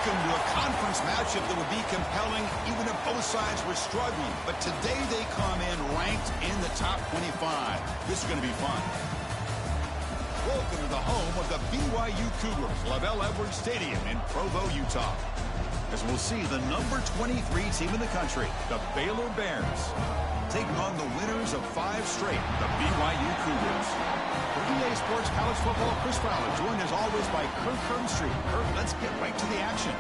Welcome to a conference matchup that would be compelling even if both sides were struggling. But today they come in ranked in the top 25. This is going to be fun. Welcome to the home of the BYU Cougars, Lavelle Edwards Stadium in Provo, Utah. As we'll see the number 23 team in the country, the Baylor Bears, taking on the winners of 5 straight, the BYU Cougars. For EA Sports College Football, Chris Fowler, joined as always by Kirk Hermstreet. Kirk, let's get right to the action.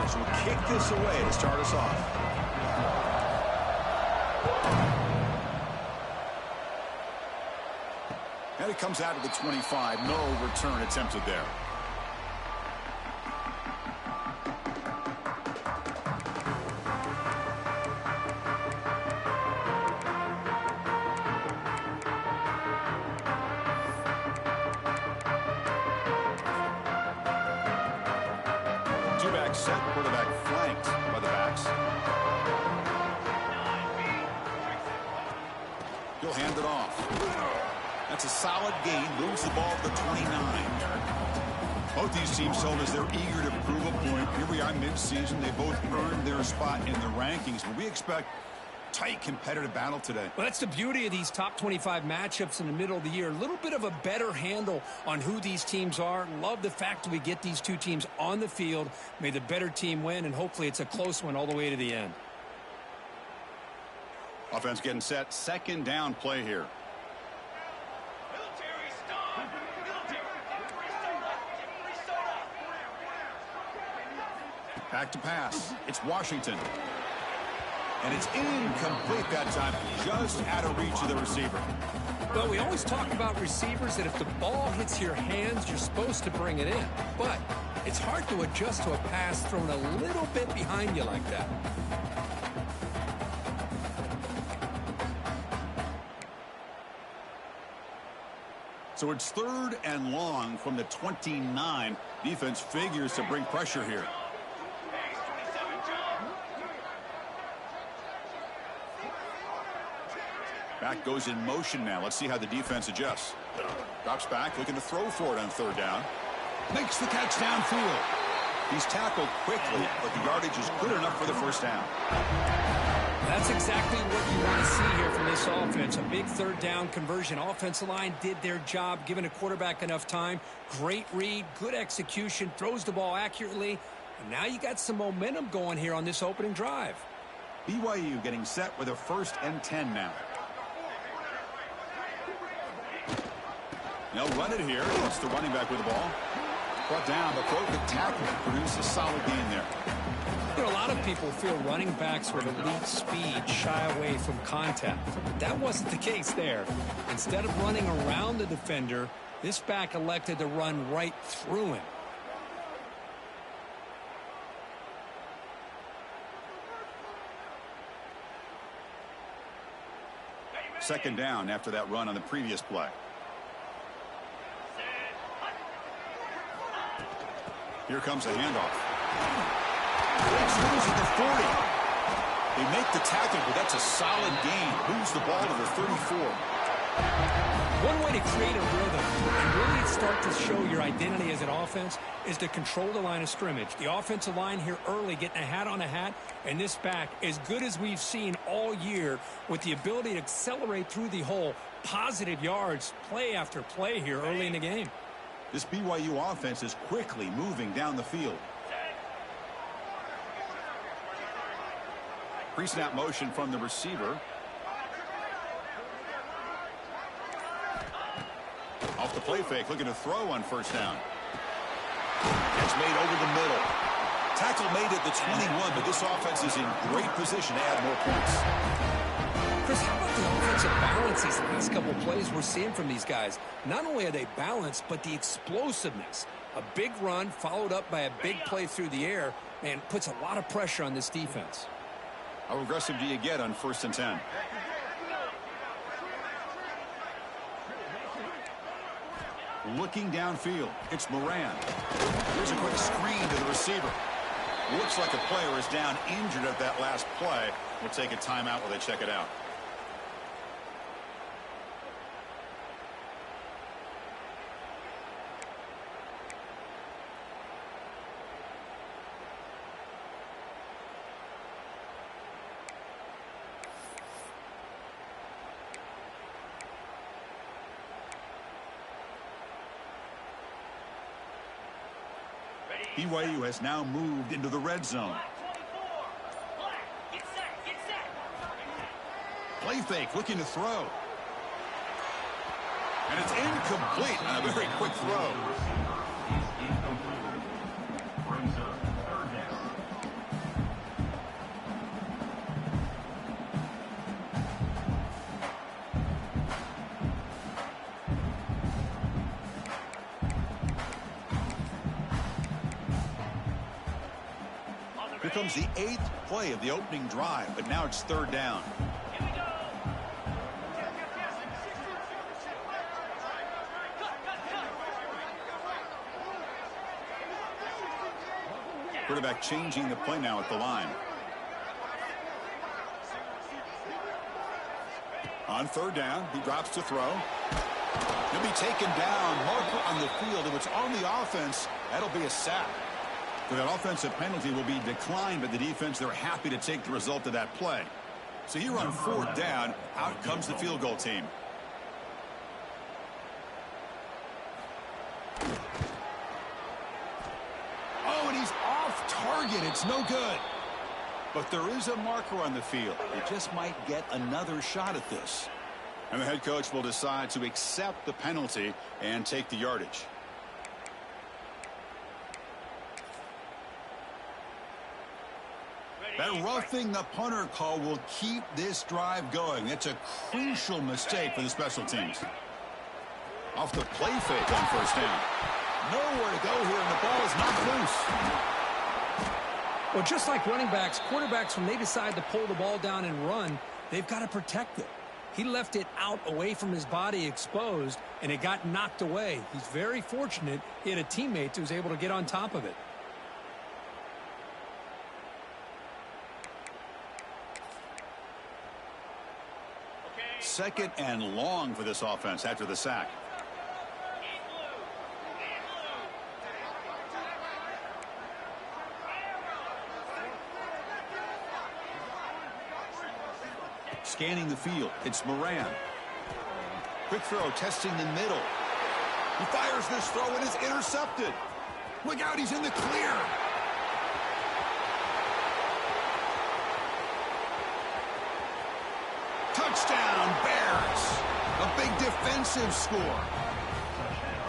Will kick this away to start us off. And it comes out of the 25. No return attempted there. Two-back set, quarterback flanked by the backs. He'll hand it off. That's a solid gain. Moves the ball to the 29. Both these teams told us they're eager to prove a point. Here we are mid-season. They both earned their spot in the rankings. But we expect tight competitive battle today. Well, that's the beauty of these top 25 matchups in the middle of the year. A little bit of a better handle on who these teams are. Love the fact that we get these two teams on the field. May the better team win, and hopefully it's a close one all the way to the end. Offense getting set. Second down play here. Back to pass. It's Washington. And it's incomplete that time, just out of reach of the receiver. Well, we always talk about receivers that if the ball hits your hands, you're supposed to bring it in. But it's hard to adjust to a pass thrown a little bit behind you like that. So it's 3rd and long from the 29. Defense figures to bring pressure here. Back goes in motion now. Let's see how the defense adjusts. Drops back, looking to throw for it on 3rd down. Makes the catch downfield. He's tackled quickly, but the yardage is good enough for the first down. That's exactly what you want to see here from this offense. A big 3rd down conversion. Offensive line did their job, giving a quarterback enough time. Great read, good execution, throws the ball accurately. And now you got some momentum going here on this opening drive. BYU getting set with a 1st and 10 now. They'll run it here. It's the running back with the ball. Brought down, but broken tackle produced a solid gain there. You know, a lot of people feel running backs with elite speed shy away from contact. But that wasn't the case there. Instead of running around the defender, this back elected to run right through him. Second down after that run on the previous play. Here comes a handoff. Breaks loose at the 40. They make the tackle, but that's a solid gain. Moves the ball to the 34. One way to create a rhythm and really start to show your identity as an offense is to control the line of scrimmage. The offensive line here early getting a hat on a hat, and this back as good as we've seen all year with the ability to accelerate through the hole. Positive yards, play after play here early in the game. This BYU offense is quickly moving down the field. Pre-snap motion from the receiver. Off the play fake, looking to throw on 1st down. Catch made over the middle. Tackle made at the 21, but this offense is in great position to add more points. Chris, how about the offensive balance these last couple plays we're seeing from these guys? Not only are they balanced, but the explosiveness. A big run followed up by a big play through the air, and puts a lot of pressure on this defense. How aggressive do you get on 1st and 10? Looking downfield, it's Moran. Here's a quick screen to the receiver. Looks like a player is down injured at that last play. We'll take a timeout while they check it out. BYU has now moved into the red zone. Play fake, looking to throw. And it's incomplete on a very quick throw. Here comes the 8th play of the opening drive, but now it's 3rd down. Quarterback changing the play now at the line. On 3rd down, he drops to throw. He'll be taken down. Marker on the field. If it's on the offense, that'll be a sack. So that offensive penalty will be declined by the defense. They're happy to take the result of that play. So here on 4th down, out comes the field goal team. Oh, and he's off target. It's no good. But there is a marker on the field. They just might get another shot at this. And the head coach will decide to accept the penalty and take the yardage. That roughing the punter call will keep this drive going. It's a crucial mistake for the special teams. Off the play fake on 1st down. Nowhere to go here, and the ball is knocked loose. Well, just like running backs, quarterbacks, when they decide to pull the ball down and run, they've got to protect it. He left it out away from his body exposed, and it got knocked away. He's very fortunate he had a teammate who was able to get on top of it. Second and long for this offense after the sack. Scanning the field, it's Moran. Quick throw, testing the middle. He fires this throw and is intercepted. Look out, he's in the clear. Touchdown, Bears. A big defensive score.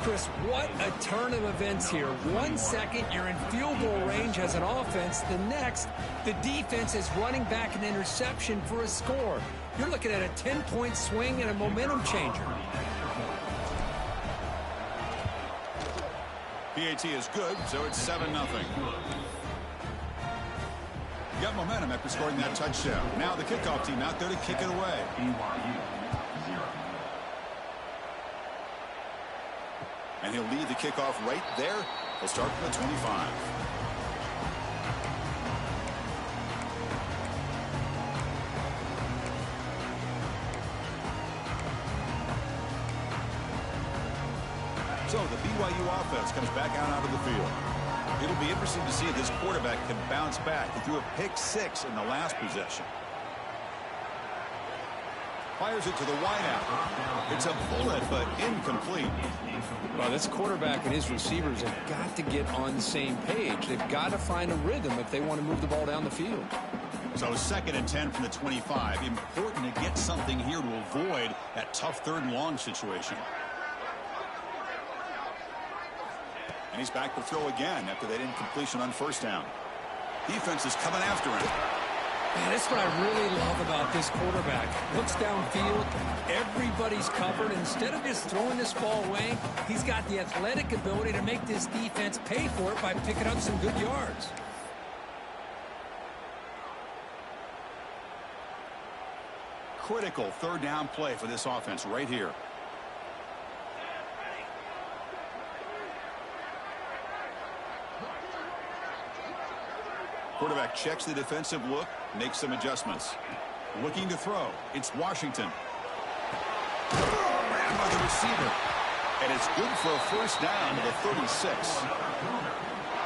Chris, what a turn of events here. 1 second, you're in field goal range as an offense. The next, the defense is running back an interception for a score. You're looking at a 10-point swing and a momentum changer. PAT is good, so it's 7-0. Got momentum after scoring that touchdown. Now the kickoff team out there to kick it away. And he'll lead the kickoff right there. He'll start from the 25. So the BYU offense comes back out onto the field. It'll be interesting to see if this quarterback can bounce back. He threw a pick-6 in the last possession. Fires it to the wideout. It's a bullet, but incomplete. Well, this quarterback and his receivers have got to get on the same page. They've got to find a rhythm if they want to move the ball down the field. So 2nd and 10 from the 25. Important to get something here to avoid that tough 3rd and long situation. And he's back to throw again after that incompletion on 1st down. Defense is coming after him. Man, that's what I really love about this quarterback. Looks downfield, everybody's covered. Instead of just throwing this ball away, he's got the athletic ability to make this defense pay for it by picking up some good yards. Critical 3rd down play for this offense right here. Quarterback checks the defensive look, makes some adjustments. Looking to throw. It's Washington. Ran by the receiver. And it's good for a first down to the 36.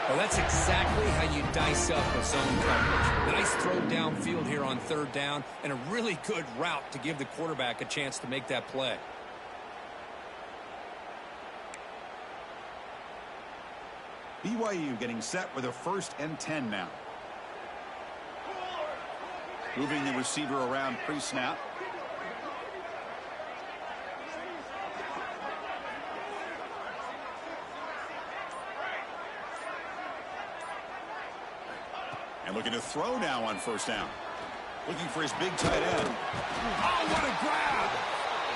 Well, that's exactly how you dice up a zone coverage. Nice throw downfield here on third down, and a really good route to give the quarterback a chance to make that play. BYU getting set with a 1st and 10 now. Moving the receiver around pre-snap. And looking to throw now on 1st down. Looking for his big tight end. Oh, what a grab!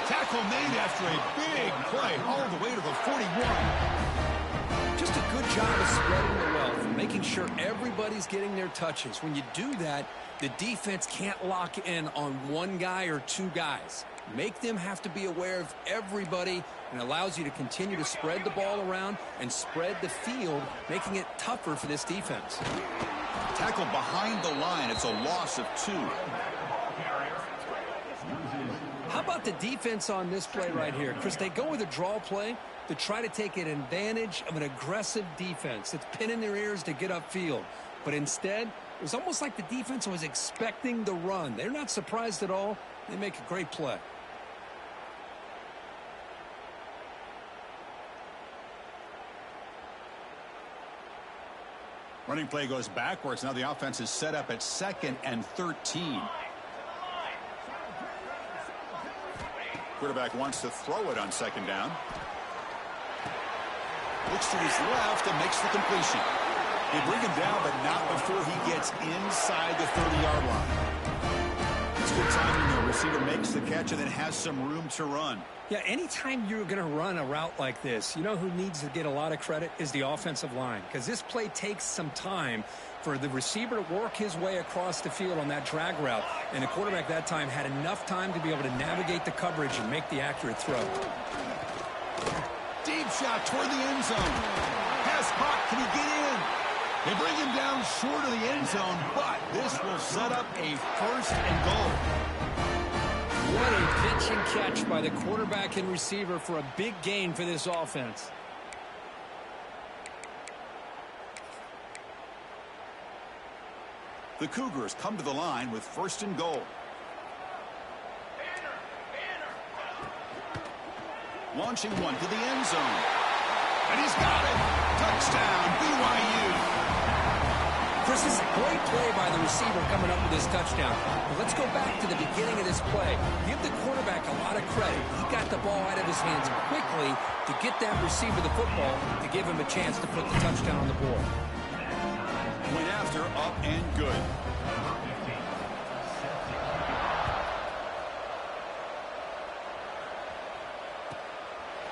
Tackle made after a big play all the way to the 41. Just a good job of spreading the wealth and making sure everybody's getting their touches. When you do that, the defense can't lock in on one guy or two guys. Make them have to be aware of everybody, and allows you to continue to spread the ball around and spread the field, making it tougher for this defense. Tackle behind the line. It's a loss of 2. How about the defense on this play right here? Chris, they go with a draw play to try to take an advantage of an aggressive defense that's pinning their ears to get upfield. But instead, it was almost like the defense was expecting the run. They're not surprised at all. They make a great play. Running play goes backwards. Now the offense is set up at 2nd and 13. Quarterback wants to throw it on 2nd down. Looks to his left and makes the completion. They bring him down, but not before he gets inside the 30-yard line. It's good timing. The receiver makes the catch and then has some room to run. Yeah, anytime you're going to run a route like this, you know who needs to get a lot of credit is the offensive line, because this play takes some time for the receiver to work his way across the field on that drag route, and the quarterback that time had enough time to be able to navigate the coverage and make the accurate throw. Deep shot toward the end zone. Pass caught. Can he get in? They bring him down short of the end zone, but this will set up a 1st and goal. What a pitch and catch by the quarterback and receiver for a big gain for this offense. The Cougars come to the line with 1st and goal. Launching one to the end zone. And he's got it. Touchdown, BYU. Chris, this is a great play by the receiver coming up with this touchdown. But let's go back to the beginning of this play. Give the quarterback a lot of credit. He got the ball out of his hands quickly to get that receiver the football to give him a chance to put the touchdown on the board. Went after, up and good.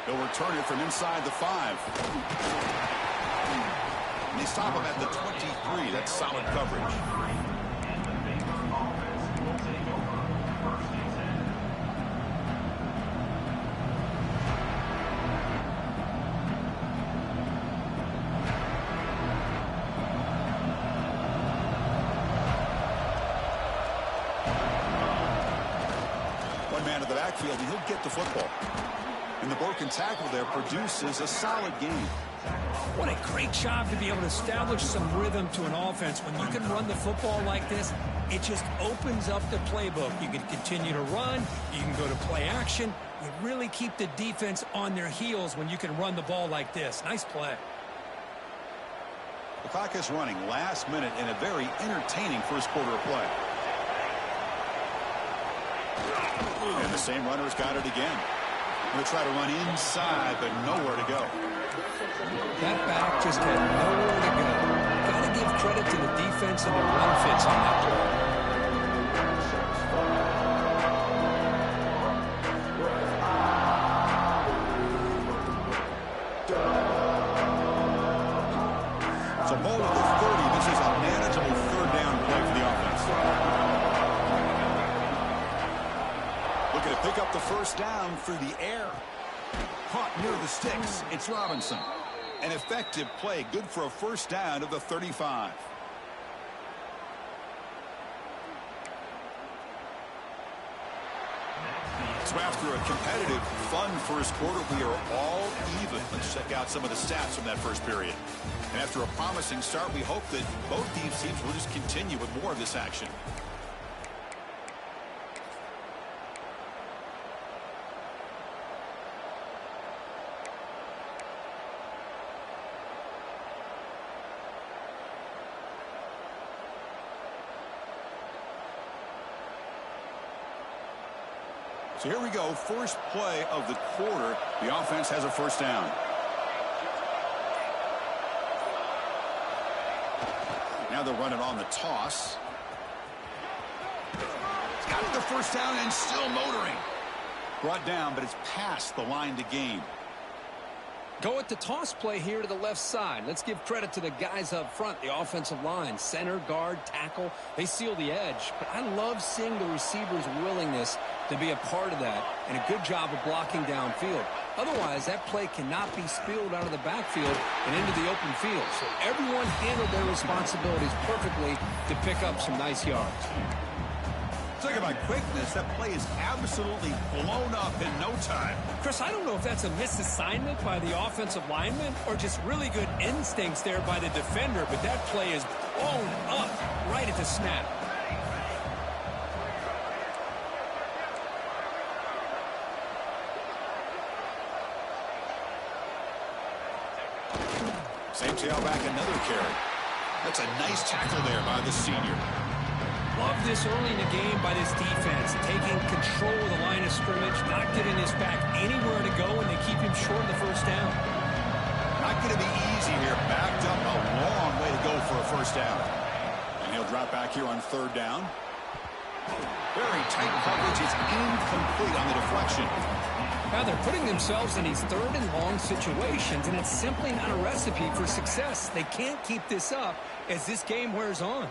They'll return it from inside the 5. And they stop him at the 23. That's solid coverage. One man in the backfield, and he'll get the football. And the broken tackle there produces a solid gain. What a great job to be able to establish some rhythm to an offense. When you can run the football like this, it just opens up the playbook. You can continue to run. You can go to play action. You really keep the defense on their heels when you can run the ball like this. Nice play. The clock is running last minute in a very entertaining first quarter of play. And the same runner's got it again. Going to try to run inside, but nowhere to go. That back just had nowhere to go. Got to give credit to the defense and the run fits on that play. So ball at the 30. This is a manageable 3rd down play for the offense. Looking to pick up the 1st down through the air. Caught near the sticks. It's Robinson. An effective play, good for a 1st down of the 35. So after a competitive, fun first quarter, we are all even. Let's check out some of the stats from that first period. And after a promising start, we hope that both these teams will just continue with more of this action. So here we go, first play of the quarter. The offense has a first down. Now they're running on the toss. Got the first down and still motoring. Brought down, but it's past the line to gain. Go at the toss play here to the left side. Let's give credit to the guys up front, the offensive line, center, guard, tackle. They seal the edge. But I love seeing the receiver's willingness to be a part of that and a good job of blocking downfield. Otherwise, that play cannot be spilled out of the backfield and into the open field. So everyone handled their responsibilities perfectly to pick up some nice yards. Talk about quickness. That play is absolutely blown up in no time. Chris, I don't know if that's a misassignment by the offensive lineman or just really good instincts there by the defender, but that play is blown up right at the snap. Same tailback, another carry. That's a nice tackle there by the senior. Love this early in the game by this defense, taking control of the line of scrimmage, not giving this back anywhere to go, and they keep him short of the first down. Not going to be easy here. Backed up a long way to go for a first down. And he'll drop back here on third down. Very tight coverage. It's incomplete on the deflection. Now they're putting themselves in these third and long situations, and it's simply not a recipe for success. They can't keep this up as this game wears on.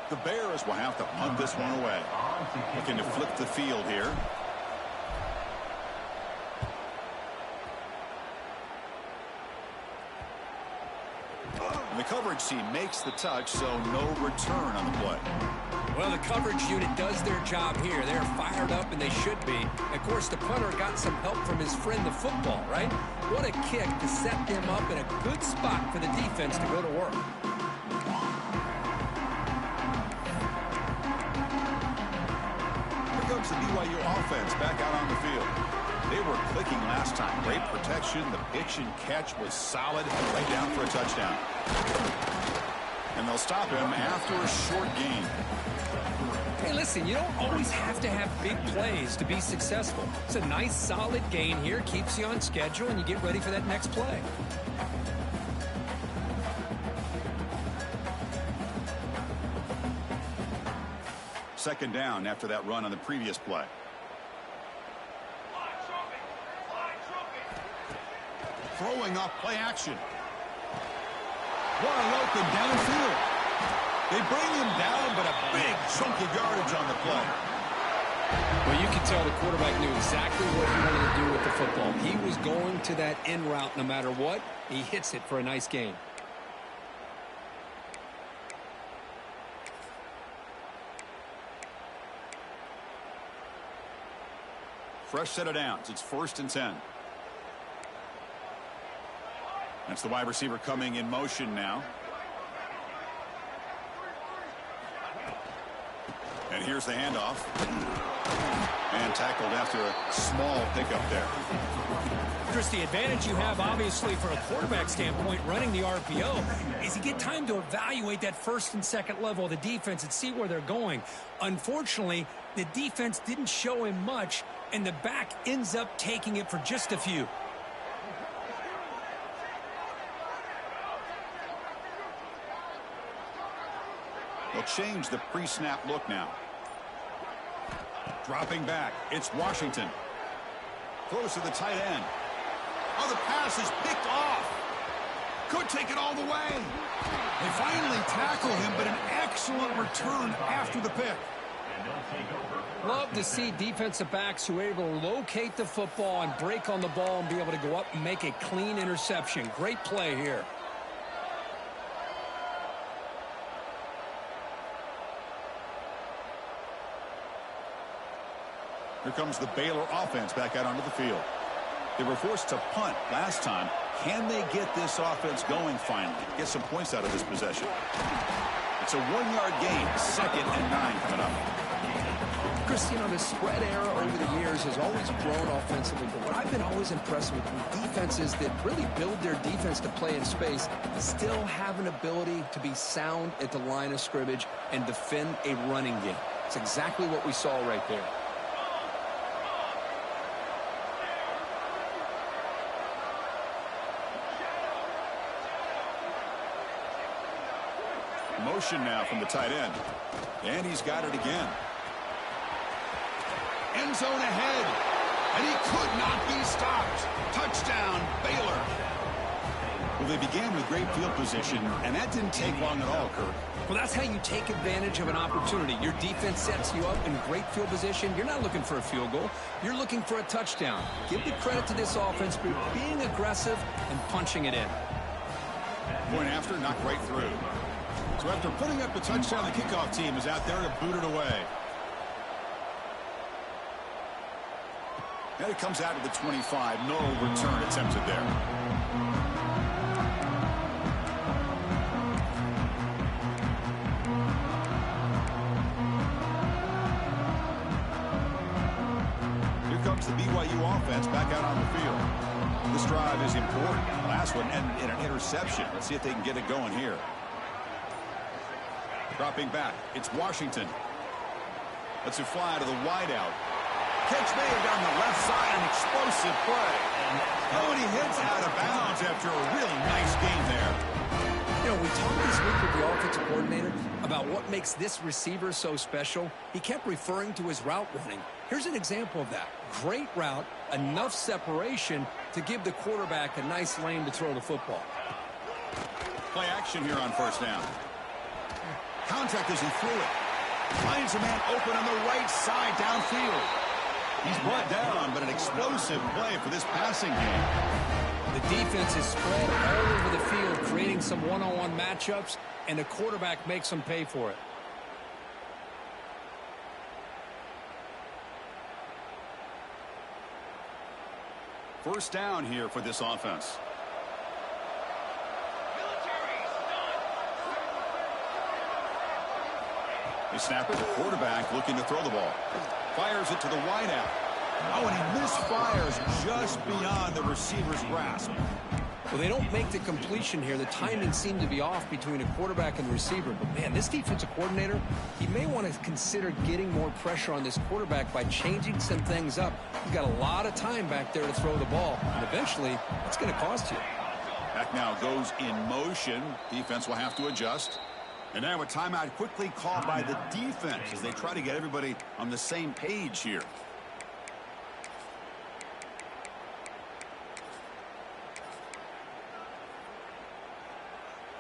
The Bears will have to punt this one away. Looking to flip the field here. And the coverage team makes the touch, so no return on the play. Well, the coverage unit does their job here. They're fired up, and they should be. Of course, the punter got some help from his friend, the football, right? What a kick to set them up in a good spot for the defense to go to work. Here comes the BYU offense back out on the field. They were clicking last time. Great protection. The pitch and catch was solid. Right down for a touchdown. And they'll stop him after a short gain. Hey, listen, you don't always have to have big plays to be successful. It's a nice, solid gain here. Keeps you on schedule, and you get ready for that next play. Second down after that run on the previous play. Throwing off play action. Wide open downfield. They bring him down, but a big chunk of yardage on the play. Well, you can tell the quarterback knew exactly what he wanted to do with the football. He was going to that in route no matter what. He hits it for a nice gain. Fresh set of downs. It's 1st and 10. That's the wide receiver coming in motion now. And here's the handoff. And tackled after a small pickup there. Chris, the advantage you have, obviously, from a quarterback standpoint, running the RPO, is you get time to evaluate that first and second level of the defense and see where they're going. Unfortunately, the defense didn't show him much, and the back ends up taking it for just a few. They'll change the pre-snap look now. Dropping back. It's Washington. Throws to the tight end. Oh, the pass is picked off. Could take it all the way. They finally tackle him, but an excellent return after the pick. Love to see defensive backs who are able to locate the football and break on the ball and be able to go up and make a clean interception. Great play here. Here comes the Baylor offense back out onto the field. They were forced to punt last time. Can they get this offense going finally? Get some points out of this possession. It's a 1-yard gain. 2nd and 9 coming up. Chris, you know, the spread era over the years has always grown offensively, but what I've been always impressed with defenses that really build their defense to play in space still have an ability to be sound at the line of scrimmage and defend a running game. It's exactly what we saw right there. Motion now from the tight end. And he's got it again. End zone ahead. And he could not be stopped. Touchdown, Baylor. Well, they began with great field position, and that didn't take long at all, Kirk. Well, that's how you take advantage of an opportunity. Your defense sets you up in great field position. You're not looking for a field goal. You're looking for a touchdown. Give the credit to this offense for being aggressive and punching it in. Point after, knocked right through. So after putting up the touchdown, the kickoff team is out there to boot it away. And it comes out of the 25. No return attempted there. Here comes the BYU offense back out on the field. This drive is important. Last one and an interception. Let's see if they can get it going here. Dropping back. It's Washington. Lets it fly to the wideout. Catch made down the left side. An explosive play. Oh, and he hits out of bounds after a really nice game there. You know, we talked this week with the offensive coordinator about what makes this receiver so special. He kept referring to his route running. Here's an example of that. Great route, enough separation to give the quarterback a nice lane to throw the football. Play action here on first down. Contact as he threw it. Finds a man open on the right side downfield. He's brought down, but an explosive play for this passing game. The defense is spread all over the field, creating some one-on-one matchups, and the quarterback makes them pay for it. First down here for this offense. They snap it. The quarterback looking to throw the ball. Fires it to the wideout. Oh, and he misfires just beyond the receiver's grasp. Well, they don't make the completion here. The timing seemed to be off between a quarterback and the receiver. But, man, this defensive coordinator, he may want to consider getting more pressure on this quarterback by changing some things up. He's got a lot of time back there to throw the ball. And eventually, it's going to cost you. Back now goes in motion. Defense will have to adjust. And now a timeout quickly called by the defense as they try to get everybody on the same page here.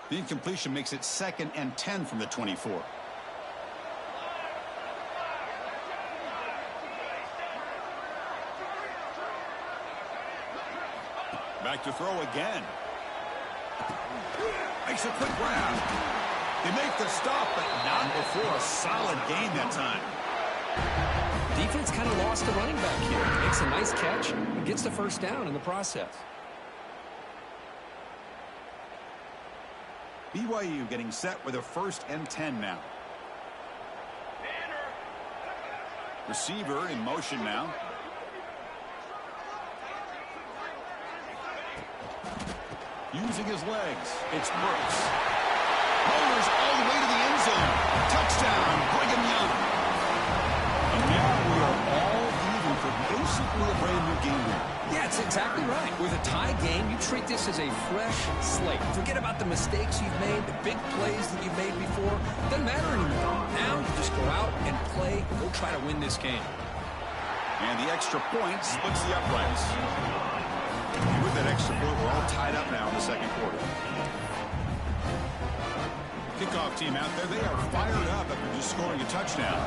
The incompletion makes it 2nd and 10 from the 24. Back to throw again. Makes a quick grab. They make the stop, but not before a solid gain that time. Defense kind of lost the running back here. Makes a nice catch and gets the first down in the process. BYU getting set with a 1st and 10 now. Receiver in motion now. Using his legs. It's Brooks. Rollers all the way to the end zone. Touchdown, Brigham Young. And now we are all even for basically a brand new game here. Yeah, it's exactly right. With a tie game, you treat this as a fresh slate. Forget about the mistakes you've made, the big plays that you've made before. It doesn't matter anymore. Now you just go out and play and go try to win this game. And the extra point splits the uprights. With that extra point, we're all tied up now in the second quarter. Kickoff team out there, they are fired up after just scoring a touchdown.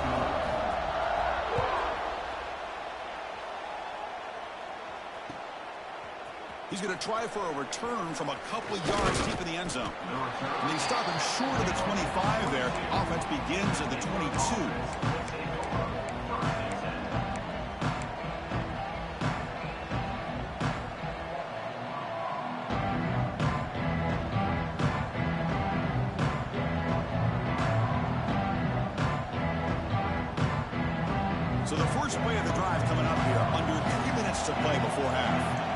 He's going to try for a return from a couple of yards deep in the end zone. And they stop him short of the 25 there. Offense begins at the 22. So the first play of the drive coming up here, under 3 minutes to play before half.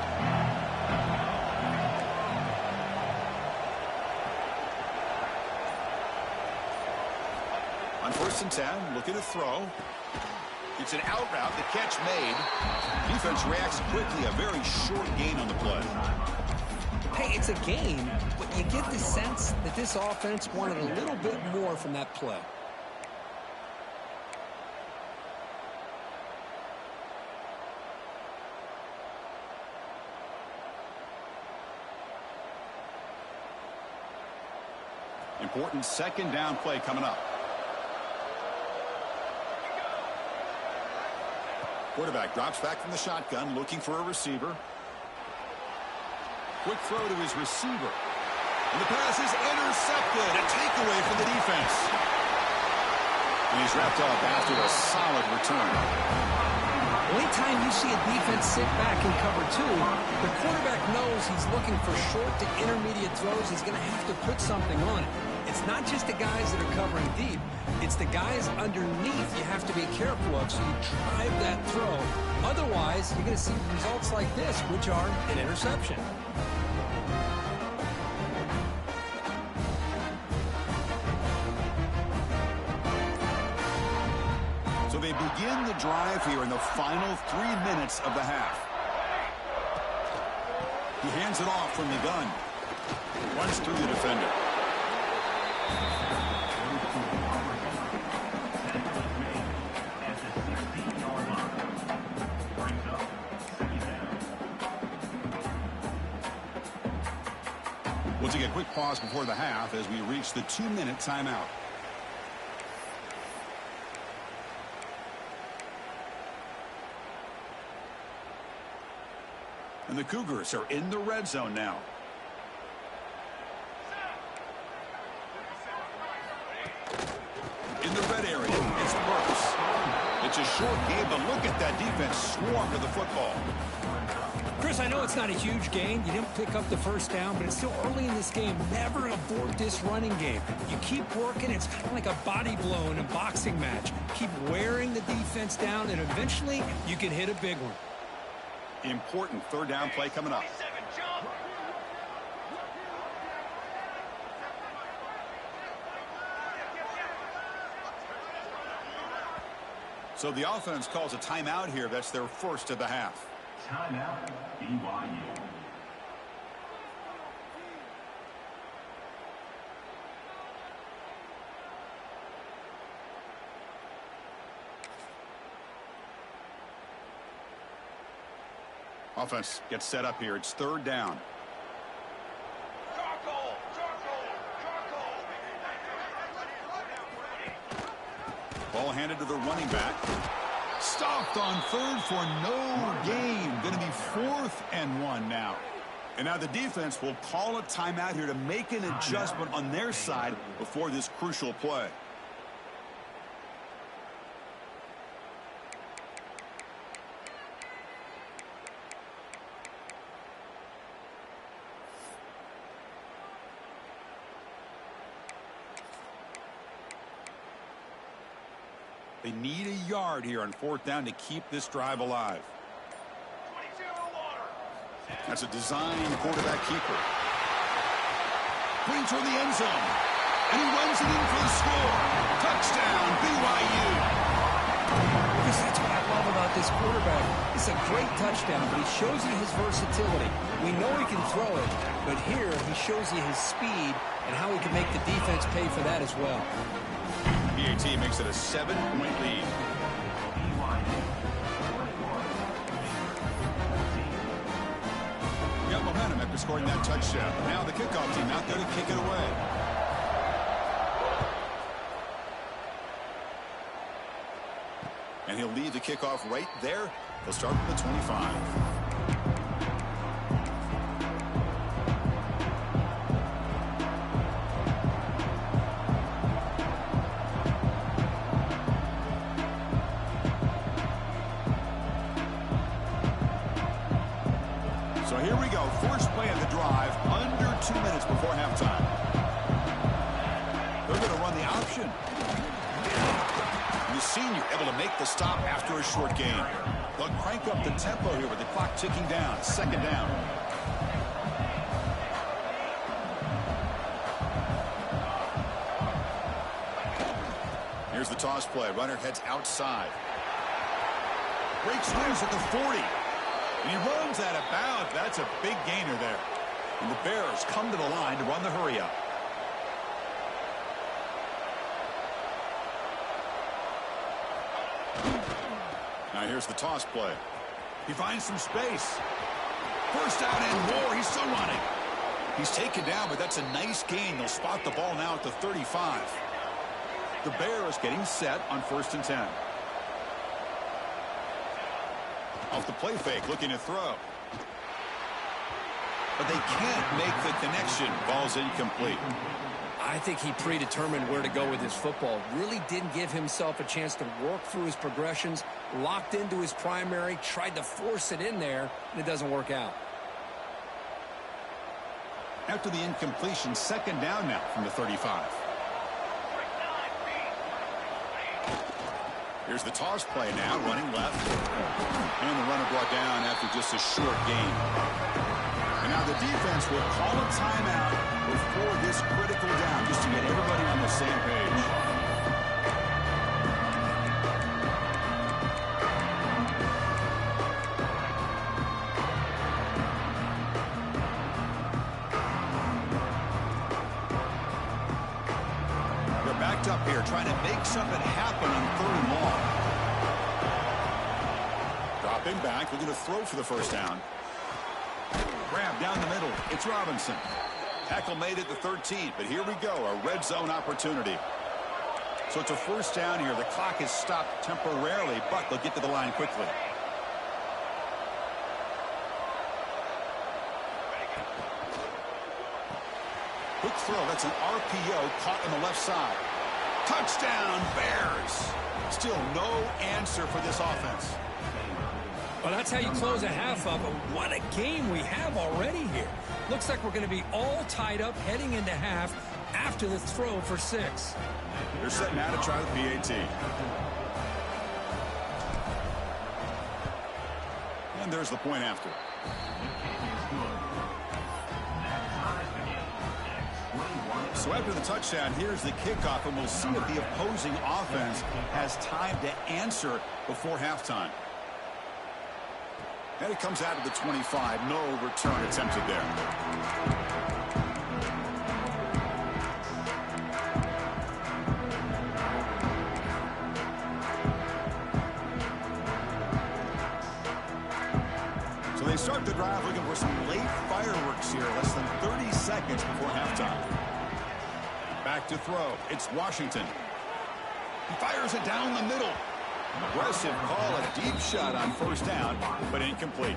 On 1st and 10, look at a throw. It's an out route, the catch made. Defense reacts quickly, a very short gain on the play. Hey, it's a game, but you get the sense that this offense wanted a little bit more from that play. Important 2nd down play coming up. Quarterback drops back from the shotgun, looking for a receiver. Quick throw to his receiver. And the pass is intercepted. A takeaway from the defense. And he's wrapped up after a solid return. Anytime you see a defense sit back in cover 2, the quarterback knows he's looking for short to intermediate throws. He's going to have to put something on it. It's not just the guys that are covering deep. It's the guys underneath you have to be careful of, so you drive that throw. Otherwise, you're going to see results like this, which are an interception. So they begin the drive here in the final 3 minutes of the half. He hands it off from the gun. Runs through the defender. We'll take a quick pause before the half as we reach the 2-minute timeout. And the Cougars are in the red zone now. In the red area, it's Burks. It's a short game, but look at that defense swarm to the football. Chris, I know it's not a huge gain. You didn't pick up the 1st down, but it's still early in this game. Never abort this running game. You keep working. It's kind of like a body blow in a boxing match. Keep wearing the defense down, and eventually you can hit a big one. Important 3rd down play coming up. So the offense calls a timeout here. That's their first of the half. Timeout, BYU. Offense gets set up here. It's 3rd down. Ball handed to the running back. Stopped on 3rd for no gain. Going to be 4th and 1 now. And now the defense will call a timeout here to make an adjustment on their side before this crucial play. They need a yard here on 4th down to keep this drive alive. That's a design quarterback keeper. Brings toward the end zone. And he runs it in for the score. Touchdown, BYU. Because that's what I love about this quarterback. It's a great touchdown, but he shows you his versatility. We know he can throw it, but here he shows you his speed and how he can make the defense pay for that as well. BAT makes it a 7-point lead. We got momentum after scoring that touchdown. Now the kickoff team out there to kick it away. And he'll lead the kickoff right there. He'll start from the 25. So here we go. First play of the drive, under 2 minutes before halftime. They're going to run the option. And the senior able to make the stop after a short gain. They'll crank up the tempo here with the clock ticking down. Second down. Here's the toss play. Runner heads outside. Breaks loose at the 40. And he runs out of bounds. That's a big gainer there. And the Bears come to the line to run the hurry up. Now here's the toss play. He finds some space. First down and more. He's still running. He's taken down, but that's a nice gain. They'll spot the ball now at the 35. The Bears getting set on 1st and 10. Off the play fake, looking to throw. But they can't make the connection. Ball's incomplete. I think he predetermined where to go with his football. Really didn't give himself a chance to work through his progressions. Locked into his primary, tried to force it in there, and it doesn't work out. After the incompletion, second down now from the 35. Here's the toss play now, running left. And the runner brought down after just a short gain. And now the defense will call a timeout before this critical down, just to get everybody on the same page. They're backed up here, trying to make something happen on 3rd and long. Dropping back, looking to throw for the first down. Grab down the middle. It's Robinson. Tackle made at the 13, but here we go, a red zone opportunity. So it's a first down here. The clock is stopped temporarily, but they'll get to the line quickly. Quick throw. That's an RPO caught on the left side. Touchdown, Bears. Still no answer for this offense. Well, that's how you close a half up. But what a game we have already here. Looks like we're going to be all tied up heading into half after the throw for 6. They're setting out to try the PAT. And there's the point after. So after the touchdown, here's the kickoff, and we'll see if the opposing offense has time to answer before halftime. And it comes out of the 25. No return attempted there. So they start the drive looking for some late fireworks here. Less than 30 seconds before halftime. Back to throw. It's Washington. He fires it down the middle. Aggressive call, a deep shot on first down, but incomplete.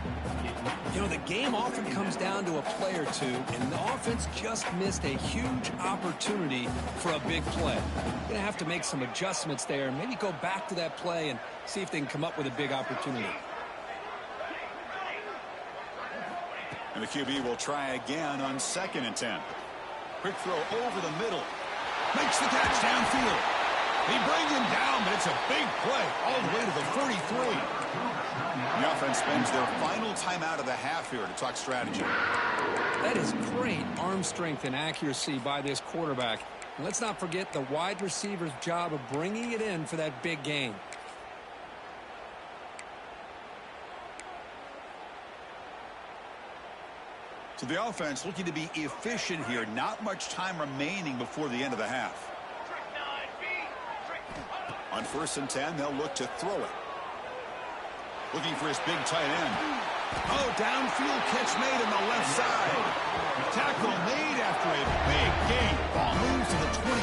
You know, the game often comes down to a play or two, and the offense just missed a huge opportunity for a big play. Going to have to make some adjustments there, maybe go back to that play and see if they can come up with a big opportunity. And the QB will try again on 2nd and 10. Quick throw over the middle. Makes the catch downfield. He brings him down, but it's a big play all the way to the 43. The offense spends their final timeout of the half here to talk strategy. That is great arm strength and accuracy by this quarterback. And let's not forget the wide receiver's job of bringing it in for that big gain. So the offense looking to be efficient here. Not much time remaining before the end of the half. On 1st and 10, they'll look to throw it. Looking for his big tight end. Oh, downfield catch made on the left side. Tackle made after a big gain. Ball moves to the 21.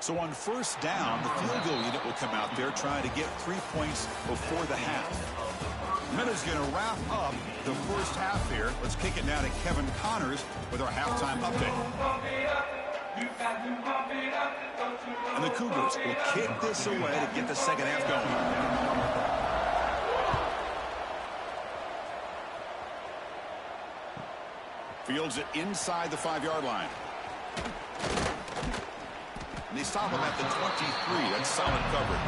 So on first down, the field goal unit will come out there trying to get 3 points before the half. Minutes going to wrap up the first half here. Let's kick it now to Kevin Connors with our halftime update. And the Cougars will kick this away to get the second half going. Fields it inside the 5-yard line. And they stop him at the 23. That's solid coverage.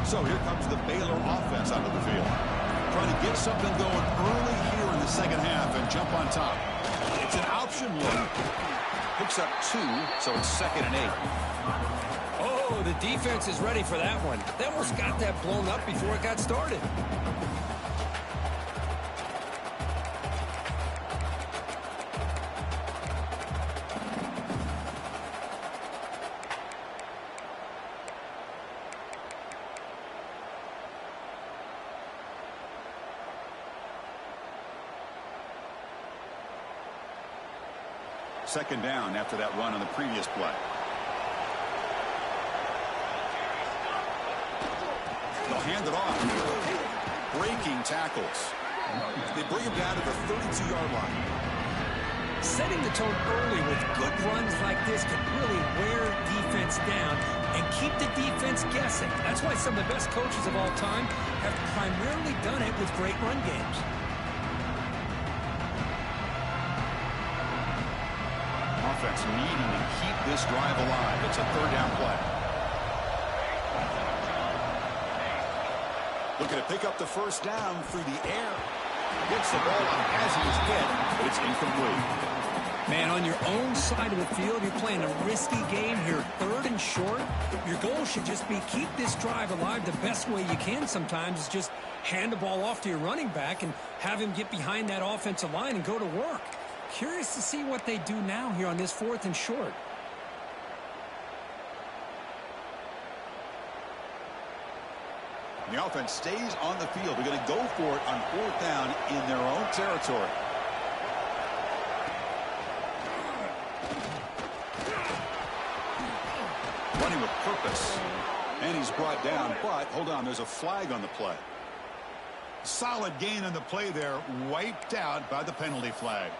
So here comes the Baylor offense out of the field. Trying to get something going early here in the second half and jump on top. It's an option look. Picks up 2, so it's 2nd and 8. Oh, the defense is ready for that one. They almost got that blown up before it got started. Second down after that run on the previous play. They'll hand it off. Breaking tackles. They bring him down to the 32-yard line. Setting the tone early with good runs like this can really wear defense down and keep the defense guessing. That's why some of the best coaches of all time have primarily done it with great run games. Offense needing to keep this drive alive. It's a 3rd down play. Looking to pick up the first down through the air. Gets the ball on as he is hit, but it's incomplete. Man, on your own side of the field, you're playing a risky game here, 3rd and short. Your goal should just be keep this drive alive the best way you can sometimes is just hand the ball off to your running back and have him get behind that offensive line and go to work. Curious to see what they do now here on this 4th and short. The offense stays on the field. They're going to go for it on 4th down in their own territory. Running with purpose. And he's brought down, but hold on, there's a flag on the play. Solid gain on the play there, wiped out by the penalty flag.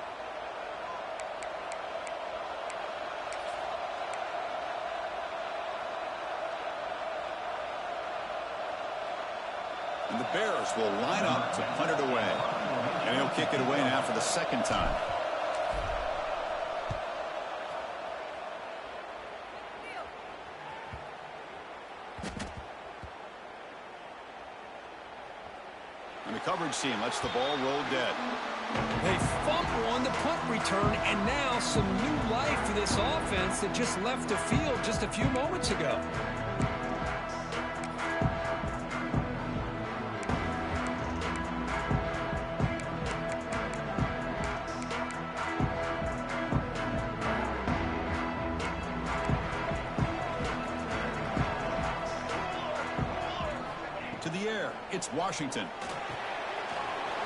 And the Bears will line up to punt it away. And he'll kick it away now for the 2nd time. And the coverage team lets the ball roll dead. They fumble on the punt return, and now some new life for this offense that just left the field just a few moments ago. It's Washington.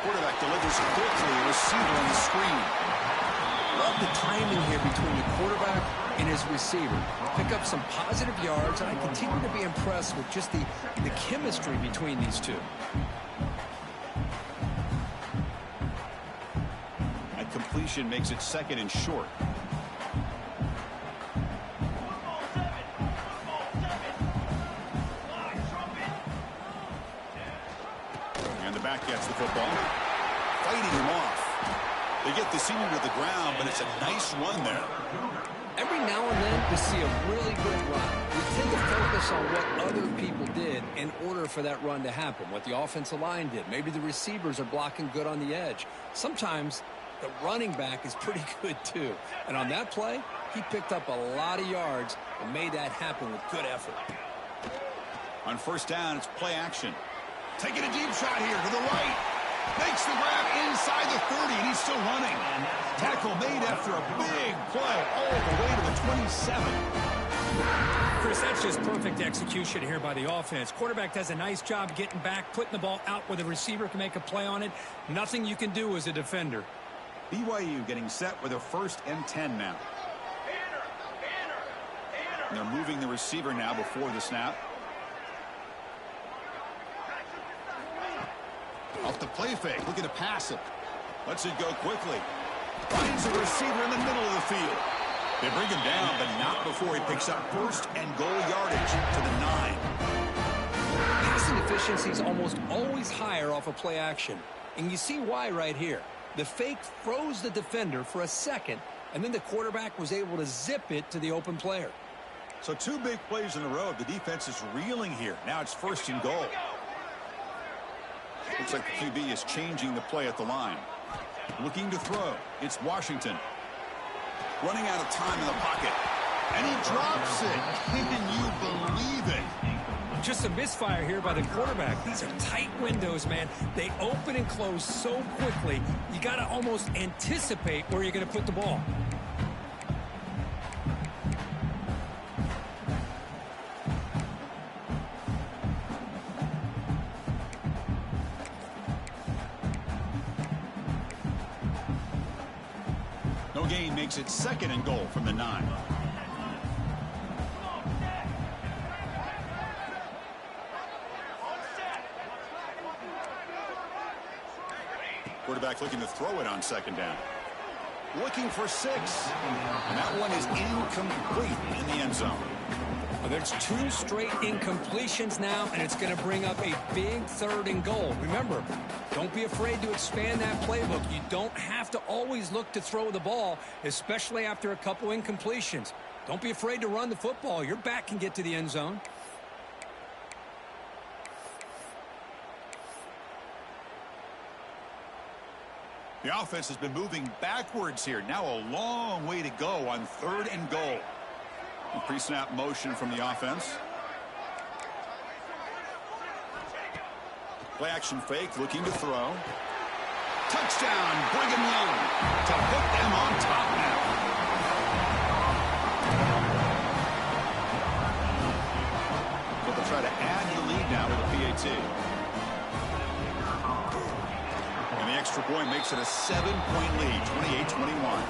Quarterback delivers quickly. Receiver on the screen. Love the timing here between the quarterback and his receiver. Pick up some positive yards, and I continue to be impressed with just the chemistry between these two. And completion makes it 2nd and short. Gets the football, fighting him off. They get the senior to the ground, but it's a nice run there. Every now and then, we see a really good run. We tend to focus on what other people did in order for that run to happen, what the offensive line did. Maybe the receivers are blocking good on the edge. Sometimes the running back is pretty good, too. And on that play, he picked up a lot of yards and made that happen with good effort. On 1st down, it's play action. Taking a deep shot here to the right. Makes the grab inside the 30, and he's still running. Tackle made after a big play all the way to the 27. Chris, that's just perfect execution here by the offense. Quarterback does a nice job getting back, putting the ball out where the receiver can make a play on it. Nothing you can do as a defender. BYU getting set with a 1st and 10 now. And they're moving the receiver now before the snap. Off the play fake, looking to pass it. Lets it go quickly. Finds the receiver in the middle of the field. They bring him down, but not before he picks up first and goal yardage to the 9. Passing efficiency is almost always higher off of play action. And you see why right here. The fake froze the defender for a second, and then the quarterback was able to zip it to the open player. So 2 big plays in a row. The defense is reeling here. Now it's first and goal. Looks like the QB is changing the play at the line. Looking to throw. It's Washington. Running out of time in the pocket. And he drops it. Can you believe it? Just a misfire here by the quarterback. These are tight windows, man. They open and close so quickly, you got to almost anticipate where you're going to put the ball. No gain makes it second and goal from the 9. Quarterback looking to throw it on second down. Looking for 6. And that one is incomplete in the end zone. Well, there's 2 straight incompletions now, and it's going to bring up a big third and goal. Remember, don't be afraid to expand that playbook. You don't have to always look to throw the ball, especially after a couple incompletions. Don't be afraid to run the football. Your back can get to the end zone. The offense has been moving backwards here. Now a long way to go on third and goal. Pre-snap motion from the offense. Play action fake, looking to throw. Touchdown, Brigham Young to put them on top now. So they'll try to add to the lead now with a PAT. And the extra point makes it a 7-point lead, 28-21.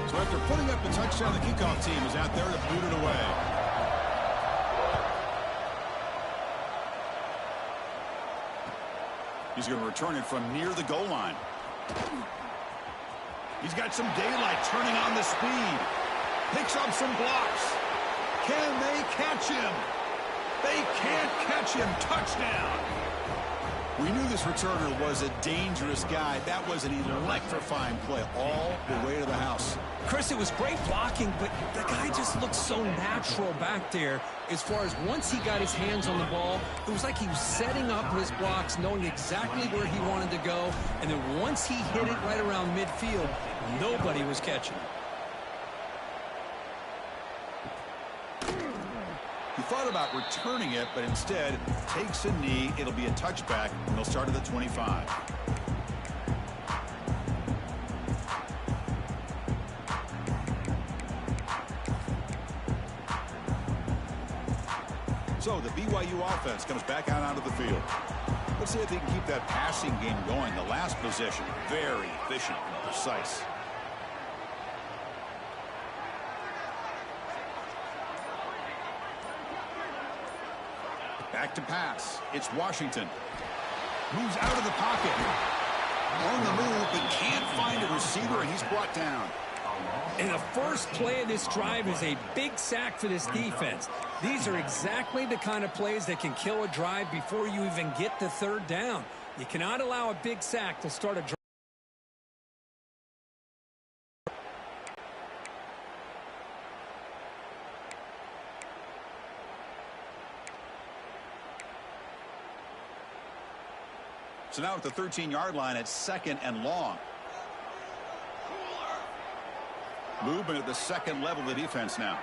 So after putting up the touchdown, the kickoff team is out there to boot it away. He's going to return it from near the goal line. He's got some daylight, turning on the speed. Picks up some blocks. Can they catch him? They can't catch him. Touchdown. We knew this returner was a dangerous guy. That was an electrifying play all the way to the house. Chris, it was great blocking, but the guy just looked so natural back there as far as once he got his hands on the ball, it was like he was setting up his blocks, knowing exactly where he wanted to go, and then once he hit it right around midfield, nobody was catching it. He thought about returning it, but instead takes a knee. It'll be a touchback, and they'll start at the 25. So the BYU offense comes back out onto the field. Let's see if they can keep that passing game going. The last possession, very efficient and precise. Back to pass. It's Washington. Moves out of the pocket. On the move, but can't find a receiver, and he's brought down. And the first play of this drive is a big sack for this defense. These are exactly the kind of plays that can kill a drive before you even get to third down. You cannot allow a big sack to start a drive. So now at the 13-yard line, it's second and long. Movement at the second level of the defense now.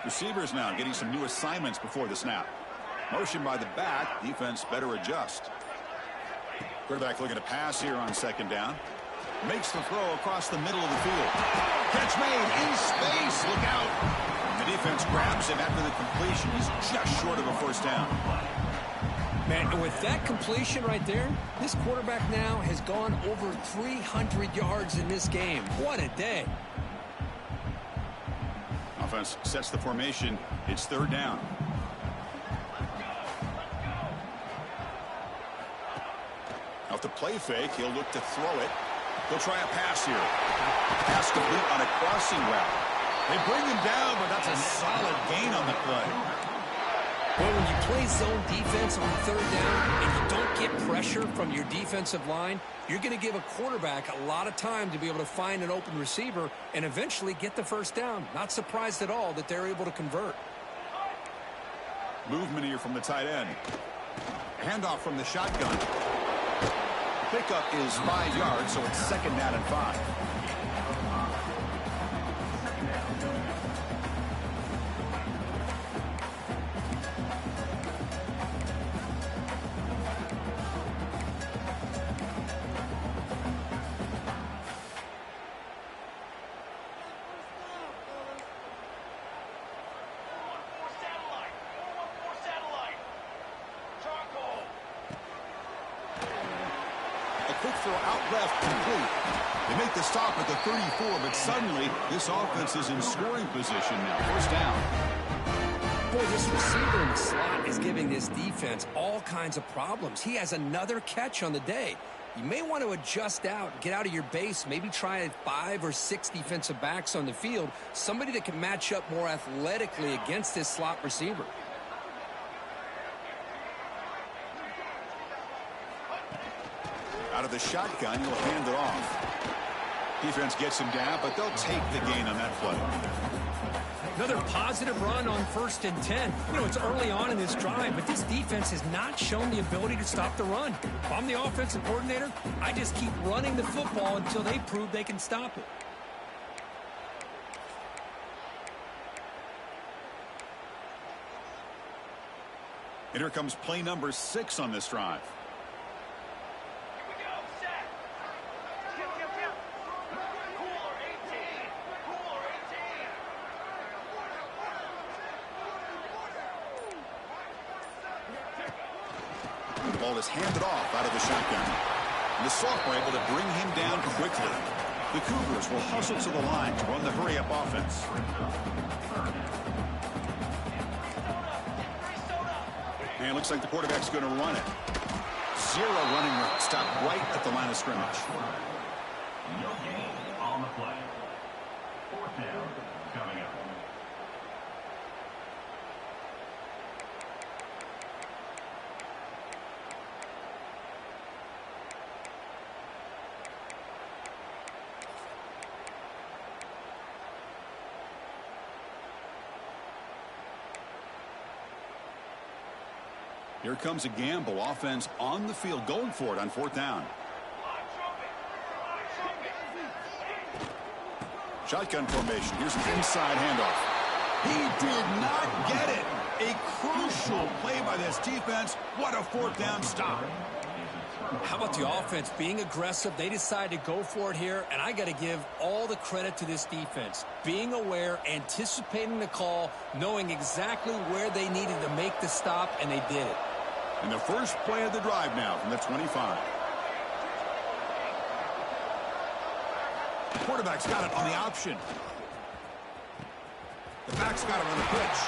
Receivers now getting some new assignments before the snap. Motion by the back. Defense better adjust. Quarterback looking to pass here on second down. Makes the throw across the middle of the field. Catch made in space. Look out. The defense grabs him after the completion. He's just short of a first down. Man, and with that completion right there, this quarterback now has gone over 300 yards in this game. What a day. Offense sets the formation. It's third down. Off the play fake, he'll look to throw it. He'll try a pass here. Pass complete on a crossing route. They bring him down, but that's a solid gain on the play. Well, when you play zone defense on third down and you don't get pressure from your defensive line, you're going to give a quarterback a lot of time to be able to find an open receiver and eventually get the first down. Not surprised at all that they're able to convert. Movement here from the tight end. Handoff from the shotgun. Pickup is 5 yards, so it's second down and 5. Quick throw out left, complete. They make the stop at the 34, but suddenly this offense is in scoring position now. First down. Boy, this receiver in the slot is giving this defense all kinds of problems. He has another catch on the day. You may want to adjust out, get out of your base, maybe try 5 or 6 defensive backs on the field, somebody that can match up more athletically against this slot receiver. Out of the shotgun, he'll hand it off. Defense gets him down, but they'll take the gain on that play. Another positive run on 1st and 10. You know, it's early on in this drive, but this defense has not shown the ability to stop the run. If I'm the offensive coordinator, I just keep running the football until they prove they can stop it. And here comes play number 6 on this drive. Ball is handed off out of the shotgun. And the sophomore able to bring him down quickly. The Cougars will hustle to the line to run the hurry-up offense. And it looks like the quarterback's going to run it. 0 running route. Stop right at the line of scrimmage. No gain on the play. Fourth down coming up. Here comes a gamble. Offense on the field, going for it on 4th down. Shotgun formation. Here's an inside handoff. He did not get it. A crucial play by this defense. What a 4th down stop. How about the offense being aggressive? They decided to go for it here, and I got to give all the credit to this defense. Being aware, anticipating the call, knowing exactly where they needed to make the stop, and they did it. And the first play of the drive now from the 25. The quarterback's got it on the option. The back's got it on the pitch.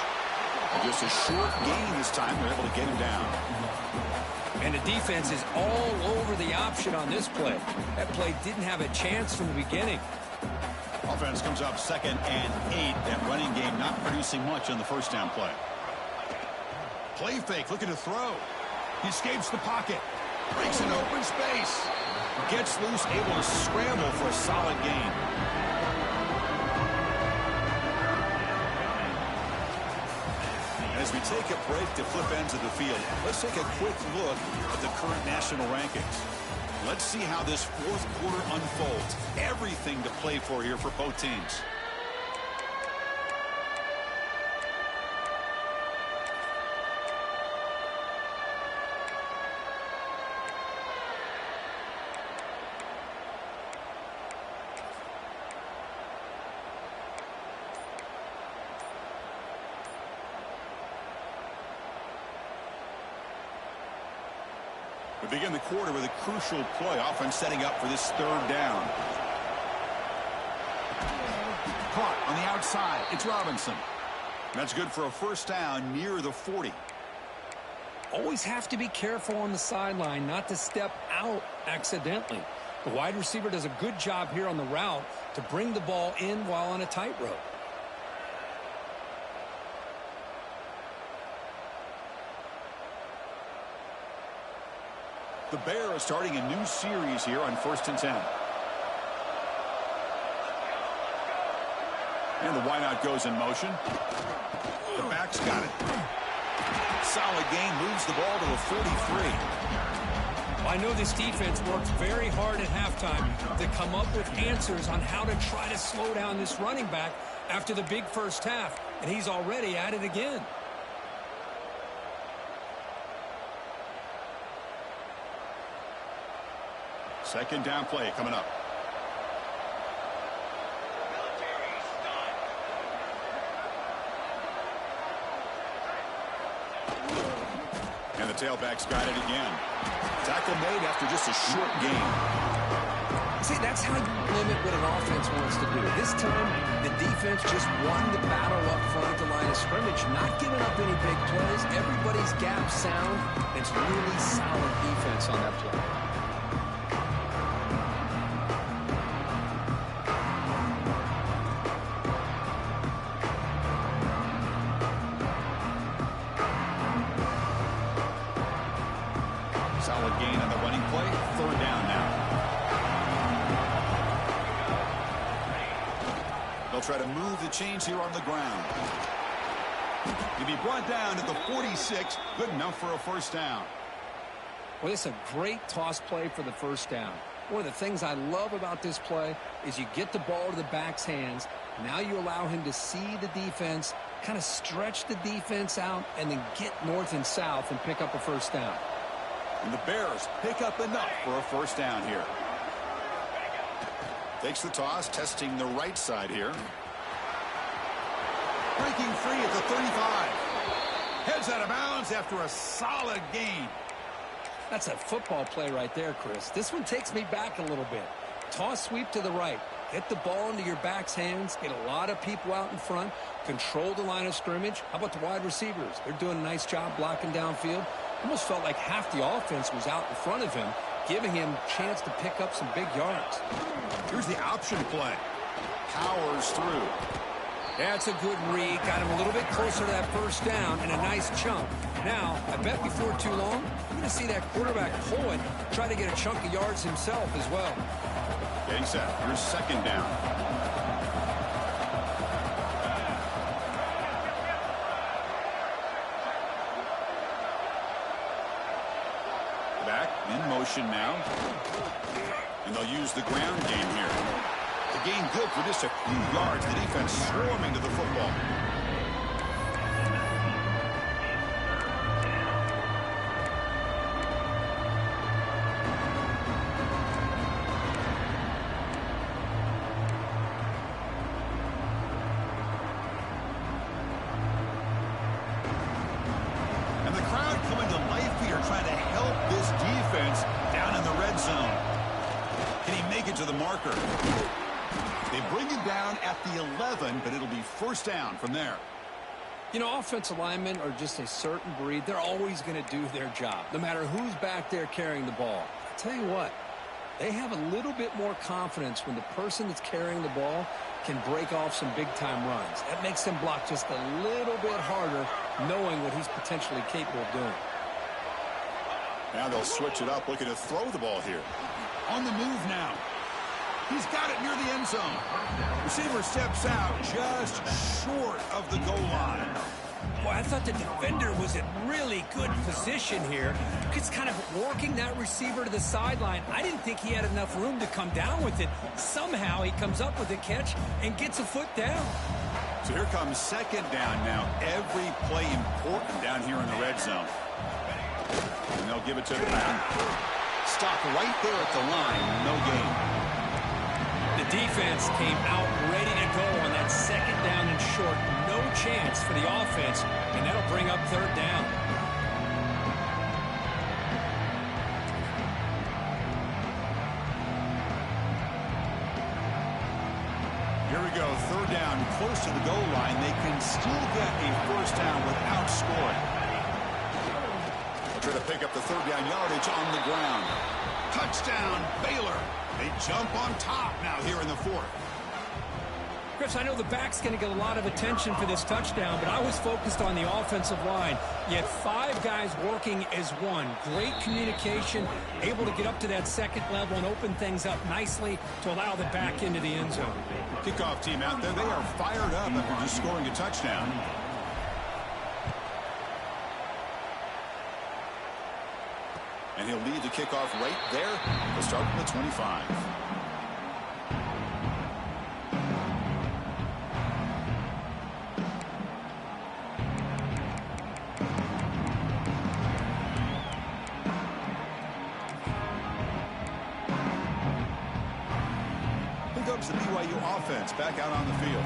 And just a short gain this time. They're able to get him down. And the defense is all over the option on this play. That play didn't have a chance from the beginning. Offense comes up 2nd and 8. That running game not producing much on the first down play. Play fake, looking to throw. He escapes the pocket. Breaks an open space. Gets loose, able to scramble for a solid gain. And as we take a break to flip ends of the field, let's take a quick look at the current national rankings. Let's see how this 4th quarter unfolds. Everything to play for here for both teams. We begin the quarter with a crucial play. Offense setting up for this third down. Caught on the outside. It's Robinson. That's good for a first down near the 40. Always have to be careful on the sideline not to step out accidentally. The wide receiver does a good job here on the route to bring the ball in while on a tightrope. The Bears are starting a new series here on 1st and 10. And the wideout goes in motion. The back's got it. Solid gain, moves the ball to the 43. I know this defense worked very hard at halftime to come up with answers on how to try to slow down this running back after the big first half, and he's already at it again. Second down play coming up. And the tailback's got it again. Tackle made after just a short gain. See, that's how you limit what an offense wants to do. This time, the defense just won the battle up front at the line of scrimmage, not giving up any big plays. Everybody's gap sound. It's really solid defense on that play. Solid gain on the running play. Third down now. They'll try to move the chains here on the ground. He'll be brought down at the 46. Good enough for a first down. Well, it's a great toss play for the first down. One of the things I love about this play is you get the ball to the back's hands. Now you allow him to see the defense, kind of stretch the defense out, and then get north and south and pick up a first down. And the Bears pick up enough for a first down here. Takes the toss, testing the right side here. Breaking free at the 35. Heads out of bounds after a solid gain. That's a football play right there, Chris. This one takes me back a little bit. Toss sweep to the right. Get the ball into your back's hands. Get a lot of people out in front. Control the line of scrimmage. How about the wide receivers? They're doing a nice job blocking downfield. Almost felt like half the offense was out in front of him, giving him a chance to pick up some big yards. Here's the option play. Powers through. Yeah, it's a good read. Got him a little bit closer to that first down and a nice chunk. Now, I bet before too long, you're going to see that quarterback pull it, try to get a chunk of yards himself as well. Getting set. Here's second down. Back in motion now. And they'll use the ground game here. The gain good for just a few yards. The defense swarming to the football. And the crowd coming to life here, trying to help this defense down in the red zone. Can he make it to the marker? They bring him down at the 11, but it'll be first down from there. You know, offensive linemen are just a certain breed. They're always going to do their job, no matter who's back there carrying the ball. I'll tell you what, they have a little bit more confidence when the person that's carrying the ball can break off some big-time runs. That makes them block just a little bit harder, knowing what he's potentially capable of doing. Now they'll switch it up, looking to throw the ball here. On the move now. He's got it near the end zone. Receiver steps out just short of the goal line. Boy, I thought the defender was in really good position here. Just kind of working that receiver to the sideline. I didn't think he had enough room to come down with it. Somehow he comes up with a catch and gets a foot down. So here comes second down now. Every play important down here in the red zone. And they'll give it to the back. Stop right there at the line. No gain. The defense came out ready to go on that second down and short. No chance for the offense, and that'll bring up third down. third down close to the goal line. They can still get a first down without scoring. Try to pick up the third down yardage on the ground. Touchdown, Baylor. They jump on top now here in the fourth. Chris, I know the back's going to get a lot of attention for this touchdown, but I was focused on the offensive line. You had 5 guys working as one. Great communication, able to get up to that second level and open things up nicely to allow the back into the end zone. Kickoff team out there, they are fired up after just scoring a touchdown. And he'll lead the kickoff right there. He'll start from the 25. The BYU offense back out on the field.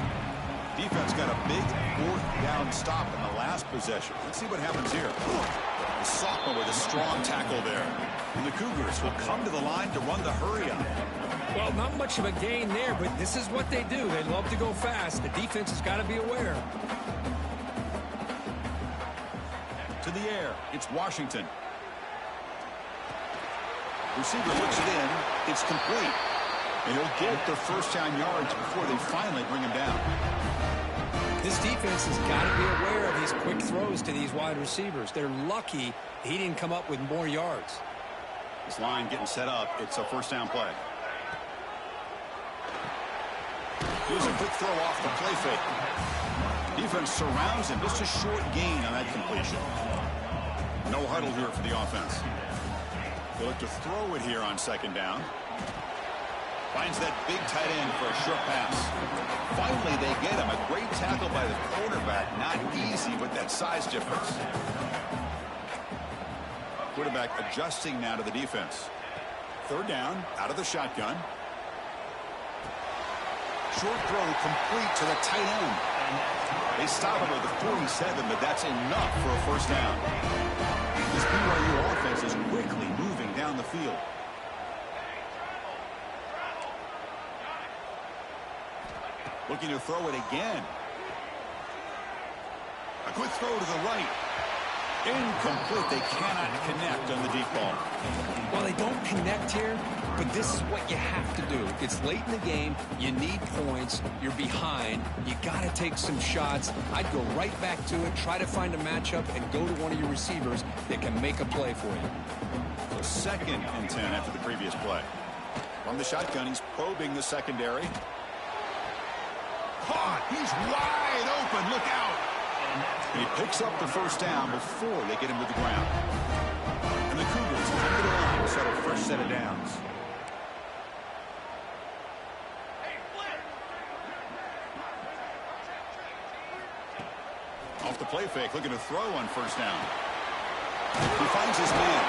Defense got a big fourth down stop in the last possession. Let's see what happens here. The sophomore with a strong tackle there. And the Cougars will come to the line to run the hurry up. Well, not much of a gain there, but this is what they do. They love to go fast. The defense has got to be aware. To the air, it's Washington. Receiver looks it in. It's complete. And he'll get the first down yards before they finally bring him down. This defense has got to be aware of these quick throws to these wide receivers. They're lucky he didn't come up with more yards. This line getting set up. It's a first down play. Here's a quick throw off the play fake. Defense surrounds him. Just a short gain on that completion. No huddle here for the offense. They look to throw it here on second down. Finds that big tight end for a short pass. Finally, they get him. A great tackle by the quarterback. Not easy with that size difference. Quarterback adjusting now to the defense. Third down, out of the shotgun. Short throw complete to the tight end. They stop him at the 47, but that's enough for a first down. This BYU offense is quickly moving down the field. Looking to throw it again. A quick throw to the right. Incomplete. They cannot connect on the deep ball. Well, they don't connect here, but this is what you have to do. It's late in the game. You need points. You're behind. You got to take some shots. I'd go right back to it, try to find a matchup, and go to one of your receivers that can make a play for you. So 2nd and 10 after the previous play. From the shotgun, he's probing the secondary. Caught. He's wide open. Look out. He picks up the first down before they get him to the ground. And the Cougars come to the line to set a fresh set of downs. Off the play fake, looking to throw on first down. He finds his man.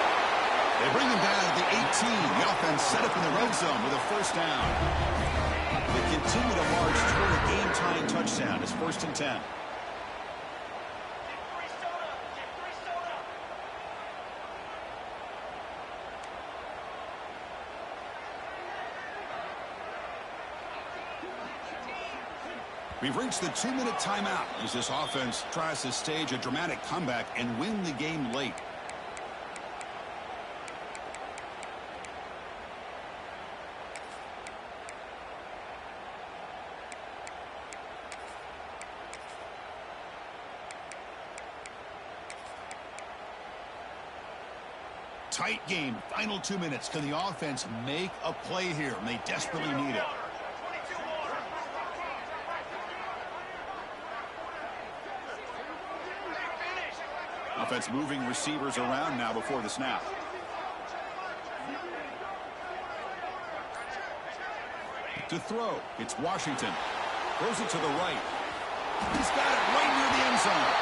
They bring him down at the 18. The offense set up in the red zone with a first down. They continue to march toward a game-tying touchdown. It's 1st and 10. We've reached the 2-minute timeout as this offense tries to stage a dramatic comeback and win the game late. Tight game. Final 2 minutes. Can the offense make a play here? And they desperately need it. Offense moving receivers around now before the snap. To throw, it's Washington. Throws it to the right. He's got it right near the end zone.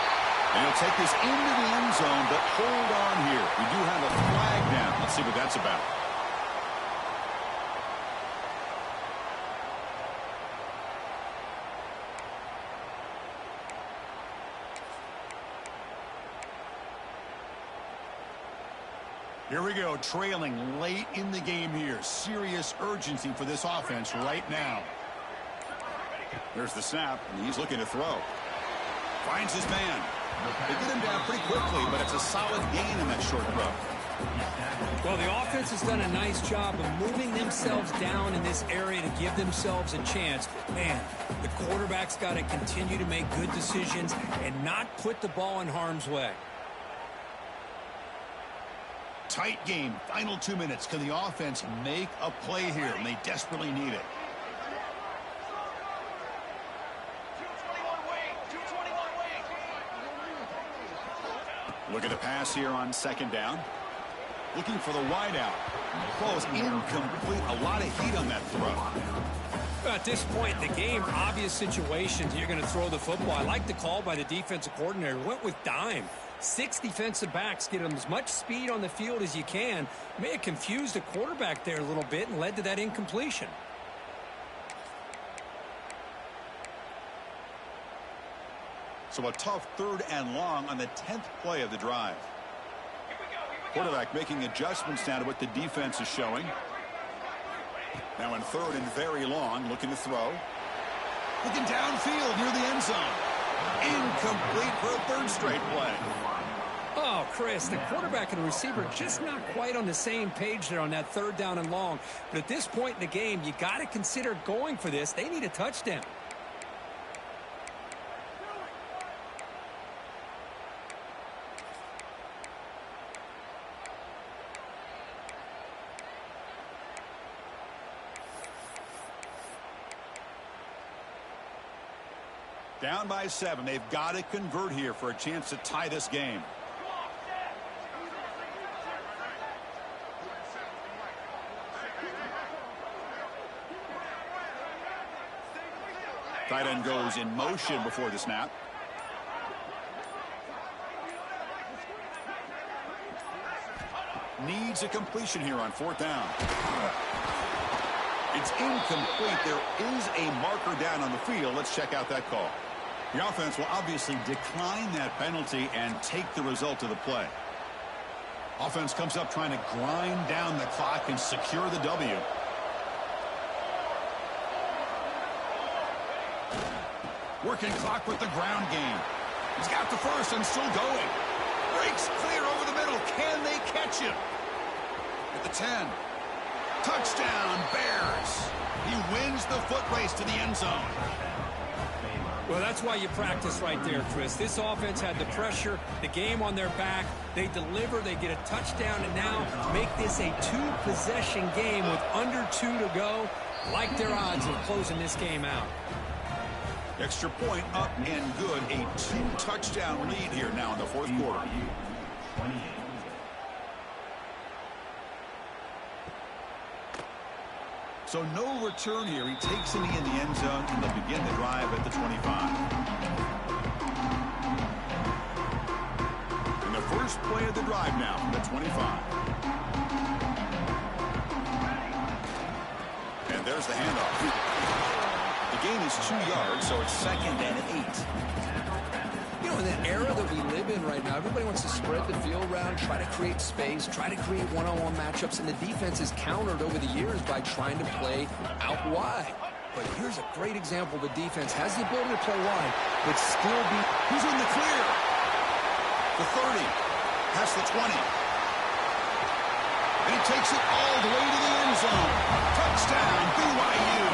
And he'll take this into the end zone, but hold on here. We do have a flag down. Let's see what that's about. Here we go, trailing late in the game here. Serious urgency for this offense right now. There's the snap, and he's looking to throw. Finds his man. They get him down pretty quickly, but it's a solid gain in that short throw. Well, the offense has done a nice job of moving themselves down in this area to give themselves a chance. Man, the quarterback's got to continue to make good decisions and not put the ball in harm's way. Tight game. Final 2 minutes. Can the offense make a play here? And they desperately need it. Look at the pass here on second down. Looking for the wideout. Ball is incomplete. A lot of heat on that throw. At this point in the game, obvious situations, you're going to throw the football. I like the call by the defensive coordinator. Went with dime. 6 defensive backs, get them as much speed on the field as you can. May have confused the quarterback there a little bit and led to that incompletion. So a tough 3rd and long on the 10th play of the drive. Quarterback making adjustments now to what the defense is showing. Now in 3rd and very long, looking to throw. Looking downfield near the end zone. Incomplete for a 3rd straight play. Oh, Chris, the quarterback and the receiver just not quite on the same page there on that 3rd down and long. But at this point in the game, you got to consider going for this. They need a touchdown. Down by 7. They've got to convert here for a chance to tie this game. Tight end goes in motion before the snap. Needs a completion here on 4th down. It's incomplete. There is a marker down on the field. Let's check out that call. The offense will obviously decline that penalty and take the result of the play. Offense comes up trying to grind down the clock and secure the W. Working clock with the ground game. He's got the first and still going. Breaks clear over the middle. Can they catch him? At the 10. Touchdown, Bears. He wins the foot race to the end zone. Well, that's why you practice right there, Chris. This offense had the pressure, the game on their back. They deliver, they get a touchdown, and now make this a 2-possession game with under 2 to go. Like their odds of closing this game out. Extra point up and good. A 2-touchdown lead here now in the 4th quarter. So no return here. He takes it in the end zone, and they'll begin the drive at the 25. And the first play of the drive now from the 25. And there's the handoff. The gain is 2 yards, so it's 2nd and 8. You know, in the era that we live in right now, everybody wants to spread the field around, try to create space, try to create one-on-one matchups, and the defense is countered over the years by trying to play out wide. But here's a great example. The defense has the ability to play wide, but still be... He's in the clear. The 30. Past the 20. And he takes it all the way to the end zone. Touchdown, BYU.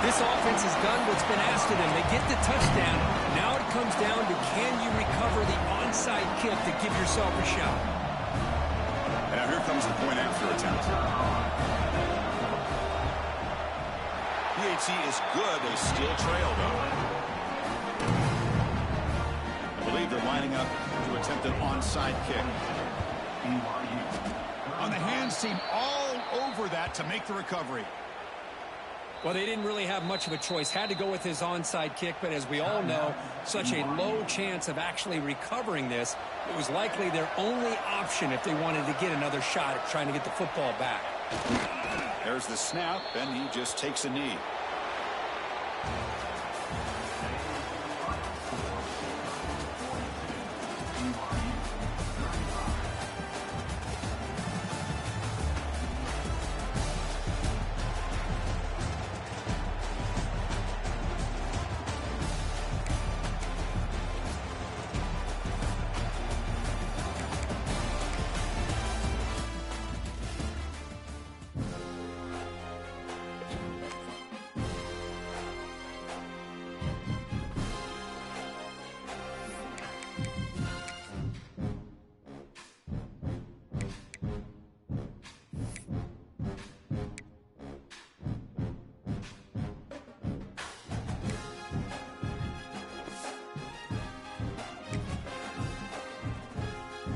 This offense has done what's been asked of them. They get the touchdown. Now it comes down to can you recover the onside kick to give yourself a shot. And now here comes the point after attempt. PHC is good. They still trail, though. I believe they're lining up to attempt an onside kick. On the hands team all over that to make the recovery. Well, they didn't really have much of a choice. Had to go with his onside kick, but as we all know, such a low chance of actually recovering this. It was likely their only option if they wanted to get another shot at trying to get the football back. There's the snap, and he just takes a knee.